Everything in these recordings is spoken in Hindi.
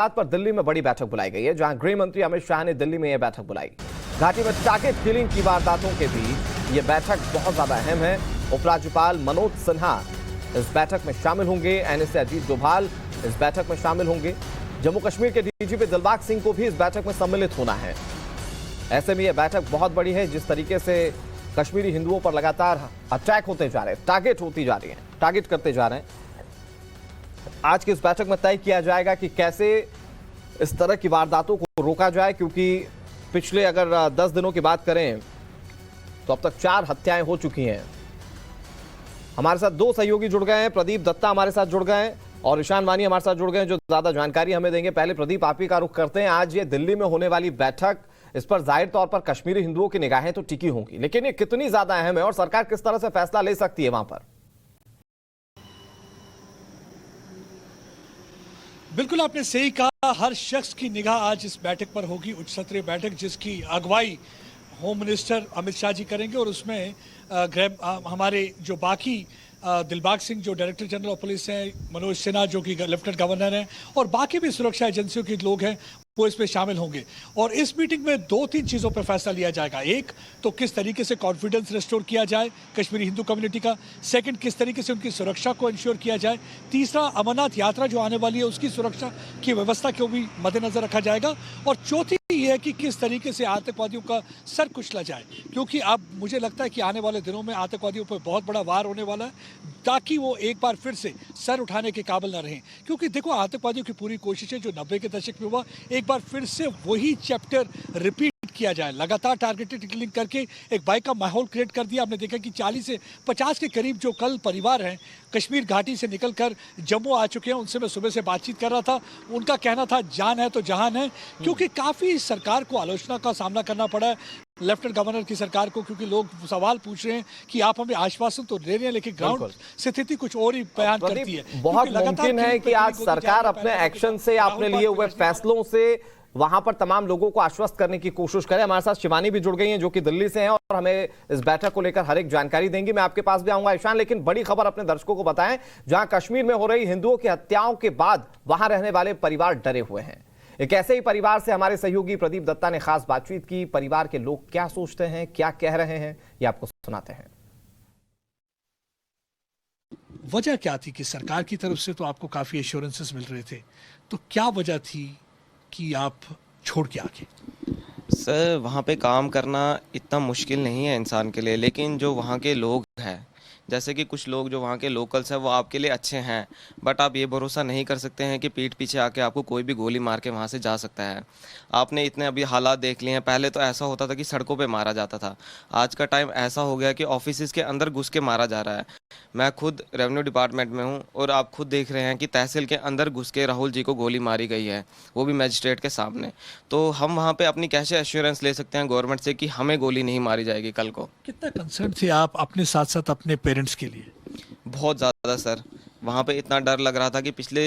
बात पर दिल्ली में बड़ी बैठक बुलाई गई है, जहां गृह मंत्री अमित शाह ने दिल्ली में यह बैठक बुलाई। घाटी में टारगेट किलिंग की वारदातों के बीच यह बैठक बहुत ज्यादा अहम है। उपराज्यपाल मनोज सिन्हा इस बैठक में शामिल होंगे। एनएसए अजीत डोभाल इस बैठक में शामिल होंगे। जम्मू कश्मीर के डीजीपी दिलबाग सिंह को भी इस बैठक में सम्मिलित होना है। ऐसे में यह बैठक बहुत बड़ी है। जिस तरीके से कश्मीरी हिंदुओं पर लगातार अटैक होते जा रहे हैं, टारगेट करते जा रहे हैं, आज की इस बैठक में तय किया जाएगा कि कैसे इस तरह की वारदातों को रोका जाए, क्योंकि पिछले अगर 10 दिनों की बात करें तो अब तक 4 हत्याएं हो चुकी हैं। हमारे साथ 2 सहयोगी जुड़ गए हैं। प्रदीप दत्ता हमारे साथ जुड़ गए हैं और ईशान वानी हमारे साथ जुड़ गए हैं, जो ज्यादा जानकारी हमें देंगे। पहले प्रदीप, आप ही का रुख करते हैं। आज ये दिल्ली में होने वाली बैठक, इस पर जाहिर तौर पर कश्मीरी हिंदुओं की निगाहें तो टिकी होंगी, लेकिन ये कितनी ज्यादा अहम है और सरकार किस तरह से फैसला ले सकती है वहां पर? बिल्कुल आपने सही कहा। हर शख्स की निगाह आज इस बैठक पर होगी, उच्च स्तरीय बैठक जिसकी अगुवाई होम मिनिस्टर अमित शाह जी करेंगे और उसमें हमारे जो बाकी दिलबाग सिंह जो डायरेक्टर जनरल ऑफ पुलिस हैं, मनोज सिन्हा जो कि लेफ्टिनेंट गवर्नर हैं और बाकी भी सुरक्षा एजेंसियों के लोग हैं, वो इसमें शामिल होंगे। और इस मीटिंग में 2-3 चीज़ों पर फैसला लिया जाएगा। एक तो किस तरीके से कॉन्फिडेंस रिस्टोर किया जाए कश्मीरी हिंदू कम्युनिटी का। सेकंड, किस तरीके से उनकी सुरक्षा को इंश्योर किया जाए। तीसरा, अमरनाथ यात्रा जो आने वाली है उसकी सुरक्षा की व्यवस्था को भी मद्देनजर रखा जाएगा। और चौथी ये है कि किस तरीके से आतंकवादियों का सर कुचला जाए, क्योंकि अब मुझे लगता है कि आने वाले दिनों में आतंकवादियों पर बहुत बड़ा वार होने वाला है, ताकि वो एक बार फिर से सर उठाने के काबिल न रहें। क्योंकि देखो, आतंकवादियों की पूरी कोशिश है जो 90 के दशक में हुआ, एक बार फिर से वही चैप्टर रिपीट किया जाए। लगातार टारगेटेड किलिंग करके एक भय का माहौल क्रिएट कर दिया। आपने देखा कि 40 से 50 के करीब जो कल परिवार हैं कश्मीर घाटी से निकलकर जम्मू आ चुके हैं, उनसे मैं सुबह से बातचीत कर रहा था। उनका कहना था जान है तो जहान है, क्योंकि काफ़ी सरकार को आलोचना का सामना करना पड़ा है, लेफ्टिनेंट गवर्नर की सरकार को, क्योंकि लोग सवाल पूछ रहे हैं कि आप हमें आश्वासन तो दे रहे हैं लेकिन ग्राउंड स्थिति कुछ और ही बयान करती है। बहुत मुमकिन है कि आज सरकार अपने एक्शन से, आपने लिए हुए फैसलों से वहां पर तमाम लोगों को आश्वस्त करने की कोशिश करें। हमारे साथ शिवानी भी जुड़ गई हैं जो कि दिल्ली से हैं और हमें इस बैठक को लेकर हर एक जानकारी देंगी। मैं आपके पास भी आऊंगा ईशान, लेकिन बड़ी खबर अपने दर्शकों को बताएं, जहां कश्मीर में हो रही हिंदुओं की हत्याओं के बाद वहां रहने वाले परिवार डरे हुए हैं। एक ऐसे ही परिवार से हमारे सहयोगी प्रदीप दत्ता ने खास बातचीत की। परिवार के लोग क्या सोचते हैं, क्या कह रहे हैं, ये आपको सुनाते हैं। वजह क्या थी कि सरकार की तरफ से तो आपको काफी एश्योरेंसेस मिल रहे थे, तो क्या वजह थी कि आप छोड़ के आके? सर, वहाँ पे काम करना इतना मुश्किल नहीं है इंसान के लिए, लेकिन जो वहाँ के लोग हैं, जैसे कि कुछ लोग जो वहाँ के लोकल्स हैं वो आपके लिए अच्छे हैं, बट आप ये भरोसा नहीं कर सकते हैं कि पीठ पीछे आके आपको कोई भी गोली मार के वहाँ से जा सकता है। आपने इतने अभी हालात देख लिए हैं। पहले तो ऐसा होता था कि सड़कों पे मारा जाता था, आज का टाइम ऐसा हो गया कि ऑफिस के अंदर घुस के मारा जा रहा है। मैं खुद रेवेन्यू डिपार्टमेंट में हूँ और आप खुद देख रहे हैं कि तहसील के अंदर घुस के राहुल जी को गोली मारी गई है, वो भी मजिस्ट्रेट के सामने। तो हम वहाँ पे अपनी कैसे एश्योरेंस ले सकते हैं गवर्नमेंट से कि हमें गोली नहीं मारी जाएगी कल को? कितना कंसर्न थे आप अपने साथ साथ अपने पेरेंट्स के लिए? बहुत ज़्यादा सर। वहाँ पे इतना डर लग रहा था कि पिछले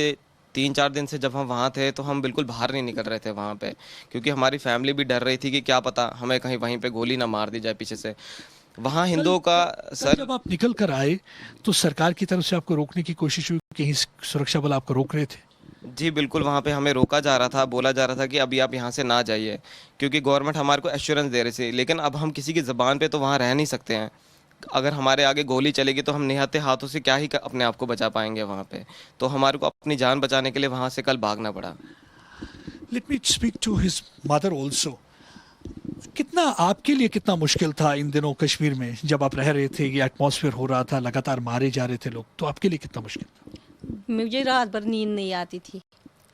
3-4 दिन से जब हम वहाँ थे तो हम बिल्कुल बाहर नहीं निकल रहे थे वहाँ पे, क्योंकि हमारी फैमिली भी डर रही थी कि क्या पता हमें कहीं वहीं पे गोली ना मार दी जाए पीछे से। वहाँ हिंदुओं का सर, जब आप निकल कर आए तो सरकार की तरफ से आपको रोकने की कोशिश हुई, कहीं सुरक्षा बल आपको रोक रहे थे? जी बिल्कुल, वहाँ पे हमें रोका जा रहा था, बोला जा रहा था कि अभी आप यहाँ से ना जाइए, क्योंकि गवर्नमेंट हमारे को एश्योरेंस दे रही थी। लेकिन अब हम किसी की ज़बान पे तो वहाँ रह नहीं सकते हैं। अगर हमारे आगे गोली चलेगी तो हम निहत्थे हाथों से क्या ही अपने आप को बचा पाएंगे वहाँ पे। तो हमारे को अपनी जान बचाने के लिए वहाँ से कल भागना पड़ा। Let me speak to his mother also. कितना आपके लिए कितना मुश्किल था इन दिनों कश्मीर में, जब आप रह रहे थे, ये एटमॉस्फेयर हो रहा था, लगातार मारे जा रहे थे लोग, तो आपके लिए कितना मुश्किल था? मुझे रात भर नींद नहीं आती थी।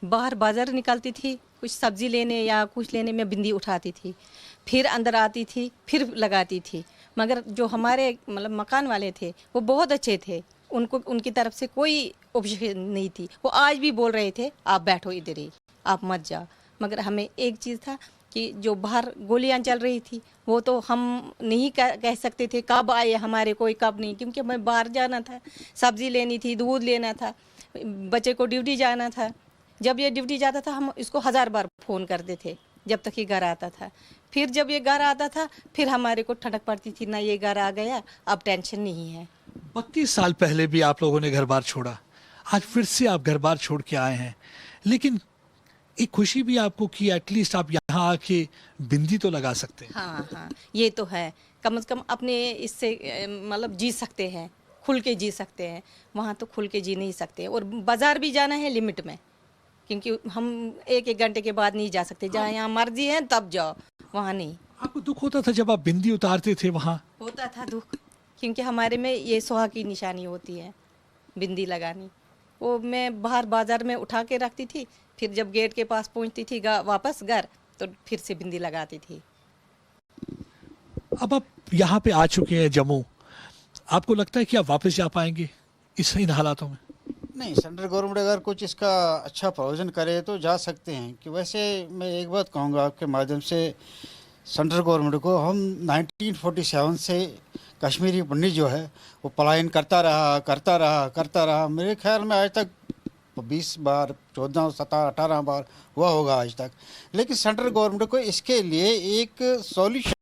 बाहर बाजार निकलती थी, कुछ सब्जी लेने या कुछ लेने में बिंदी उठाती थी, फिर अंदर आती थी, फिर लगाती थी। मगर जो हमारे मतलब मकान वाले थे वो बहुत अच्छे थे, उनको उनकी तरफ से कोई ऑब्जेक्शन नहीं थी। वो आज भी बोल रहे थे आप बैठो इधर ही, आप मत जाओ। मगर हमें एक चीज़ था कि जो बाहर गोलियां चल रही थी वो तो हम नहीं कह सकते थे कब आए हमारे, कोई कब नहीं, क्योंकि हमें बाहर जाना था, सब्जी लेनी थी, दूध लेना था, बच्चे को ड्यूटी जाना था। जब ये ड्यूटी जाता था हम इसको 1000 बार फ़ोन करते थे जब तक ये घर आता था। फिर जब ये घर आता था फिर हमारे को ठंडक पड़ती थी, ना ये घर आ गया अब टेंशन नहीं है। 32 साल पहले भी आप लोगों ने घर बार छोड़ा, आज फिर से आप घर बार छोड़ के आए हैं, लेकिन एक खुशी भी आपको कि एटलीस्ट आप यहाँ आके बिंदी तो लगा सकते हैं। हाँ हाँ, ये तो है। कम से कम अपने इससे मतलब जी सकते हैं, खुल के जी सकते हैं। वहाँ तो खुल के जी नहीं सकते, और बाज़ार भी जाना है लिमिट में, क्योंकि हम एक एक घंटे के बाद नहीं जा सकते। जहाँ यहाँ मर्जी है तब जाओ, वहाँ नहीं। आपको दुख होता था जब आप बिंदी उतारते थे वहाँ? होता था दुख, क्योंकि हमारे में ये सुहाग की निशानी होती है बिंदी लगानी। वो मैं बाहर बाजार में उठा के रखती थी, फिर जब गेट के पास पहुंचती थी वापस घर, तो फिर से बिंदी लगाती थी। अब आप यहाँ पे आ चुके हैं जम्मू, आपको लगता है कि आप वापस जा पाएंगे इन हालातों में? नहीं, सेंट्रल गवर्नमेंट अगर कुछ इसका अच्छा प्रोविज़न करे तो जा सकते हैं। कि वैसे मैं एक बात कहूँगा आपके माध्यम से सेंट्रल गवर्नमेंट को, हम 1947 से कश्मीरी पंडित जो है वो पलायन करता रहा। मेरे ख्याल में आज तक 20 बार, 14, 17, 18 बार हुआ होगा आज तक। लेकिन सेंट्रल गवर्नमेंट को इसके लिए एक सॉल्यूशन